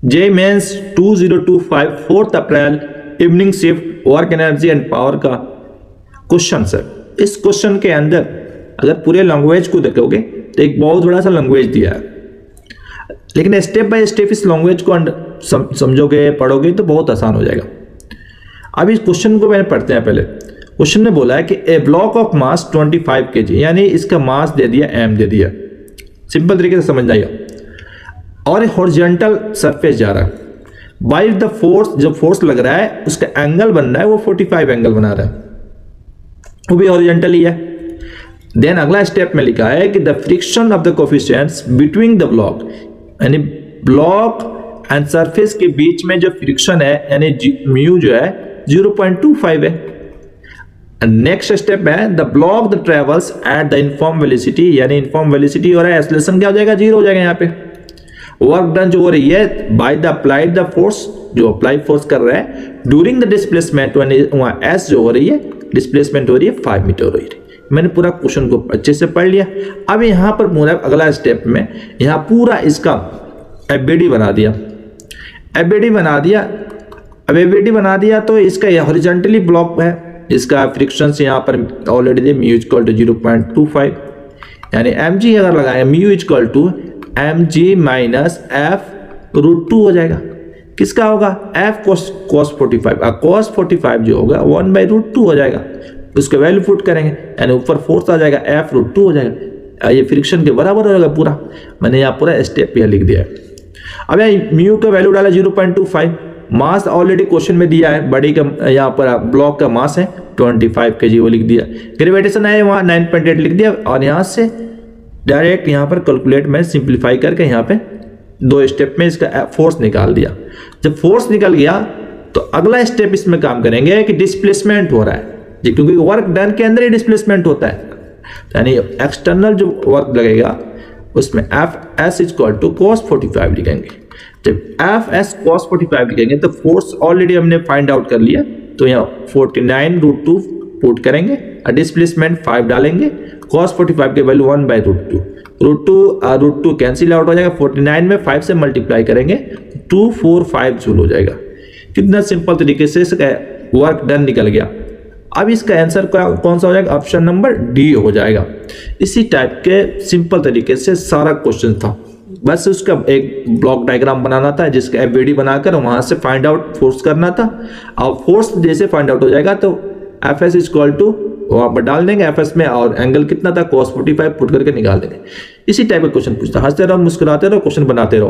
J Mains 2025 4 April evening shift work energy and power का question sir. इस question के अंदर अगर पूरे लैंग्वेज को देखोगे तो एक बहुत बड़ा सा लैंग्वेज दिया है, लेकिन स्टेप बाय स्टेप इस लैंग्वेज को समझोगे पढ़ोगे तो बहुत आसान हो जाएगा। अब इस क्वेश्चन को मैंने पढ़ते हैं। पहले क्वेश्चन ने बोला है कि ए ब्लॉक ऑफ मास 25 kg, यानी इसका मास दे दिया m दे दिया, सिंपल तरीके से समझ जाइए, और हॉरिजॉन्टल सरफेस जा रहा है बाय द फोर्स, जो फोर्स लग रहा है उसका एंगल बन रहा है वो 45 एंगल बना रहा है, वो भी हॉरिजॉन्टल ही है। देन अगला स्टेप में लिखा है कि the friction of the coefficients between the block, यानी ब्लॉक एंड सरफेस के बीच में जो फ्रिक्शन है यानी म्यू जो है 0.25 है। नेक्स्ट स्टेप है the block the travels at the inform velocity, यानी इनफॉर्म वेलोसिटी हो रहा है, एक्सेलरेशन क्या हो जाएगा, 0 हो जाएगा। यहाँ पे वर्क डन जो हो रही है by the applied the force, जो अप्लाई फोर्स कर रहा है ड्यूरिंग द डिस्प्लेसमेंट, वहां एस जो हो रही है डिस्प्लेसमेंट हो रही है 5 मीटर हो रही है। मैंने पूरा क्वेश्चन को अच्छे से पढ़ लिया। अब यहाँ पर पूरा अगला स्टेप में यहाँ पूरा इसका एबीडी बना दिया, एबीडी बना दिया। अब एबीडी बना दिया तो इसका हॉरिजॉन्टली ब्लॉक है, इसका फ्रिक्शन से यहाँ पर ऑलरेडी दे म्यू इक्वल टू 0.25, यानी mg अगर लगाए mu equal to mg minus f root 2 हो जाएगा। किसका होगा, f cos 45, cos 45 जो होगा 1/√2 हो जाएगा। उसके वैल्यू पुट करेंगे यानी ऊपर फोर्स आ जाएगा f रूट 2 हो जाएगा, ये फ्रिक्शन के बराबर हो जाएगा पूरा। मैंने यहाँ पूरा स्टेप यहाँ लिख दिया है। अब यहाँ म्यू का वैल्यू डाला 0.25, मास ऑलरेडी क्वेश्चन में दिया है, बॉडी का यहाँ पर ब्लॉक का मास है 25 kg, वो लिख दिया। ग्रेविटेशन है वहाँ 9.8 लिख दिया, और यहाँ से डायरेक्ट यहाँ पर कैलकुलेट में सिंप्लीफाई करके यहाँ पे 2 स्टेप में इसका फोर्स निकाल दिया। जब फोर्स निकल गया तो अगला स्टेप इसमें काम करेंगे कि डिस्प्लेसमेंट हो रहा है जी, क्योंकि वर्क डन के अंदर ही डिस्प्लेसमेंट होता है, यानी एक्सटर्नल जो वर्क लगेगा उसमें F S equal to cos 45 लिखेंगे। जब एफ एस cos 45 लिखेंगे तो फोर्स ऑलरेडी हमने फाइंड आउट कर लिया, तो यहाँ 49√2 पुट करेंगे और डिस्प्लेसमेंट 5 डालेंगे, cos 45 के value 1/√2, root two cancel out हो जाएगा, 49 में 5 से मल्टीप्लाई करेंगे 245 जूल हो जाएगा। कितना सिंपल तरीके से वर्क डन निकल गया। अब इसका आंसर कौन सा हो जाएगा, ऑप्शन नंबर डी हो जाएगा। इसी टाइप के सिंपल तरीके से सारा क्वेश्चन था, बस उसका एक ब्लॉक डायग्राम बनाना था जिसका एफवीडी बनाकर वहां से फाइंड आउट फोर्स करना था। और फोर्स जैसे फाइंड आउट हो जाएगा तो एफ एस इक्वल टू वहां पर डाल देंगे एफ एस में, और एंगल कितना था cos 45 पुट करके निकाल देंगे। इसी टाइप का क्वेश्चन पूछता। हंसते रहो, मुस्कुराते रहो, क्वेश्चन बनाते रहो।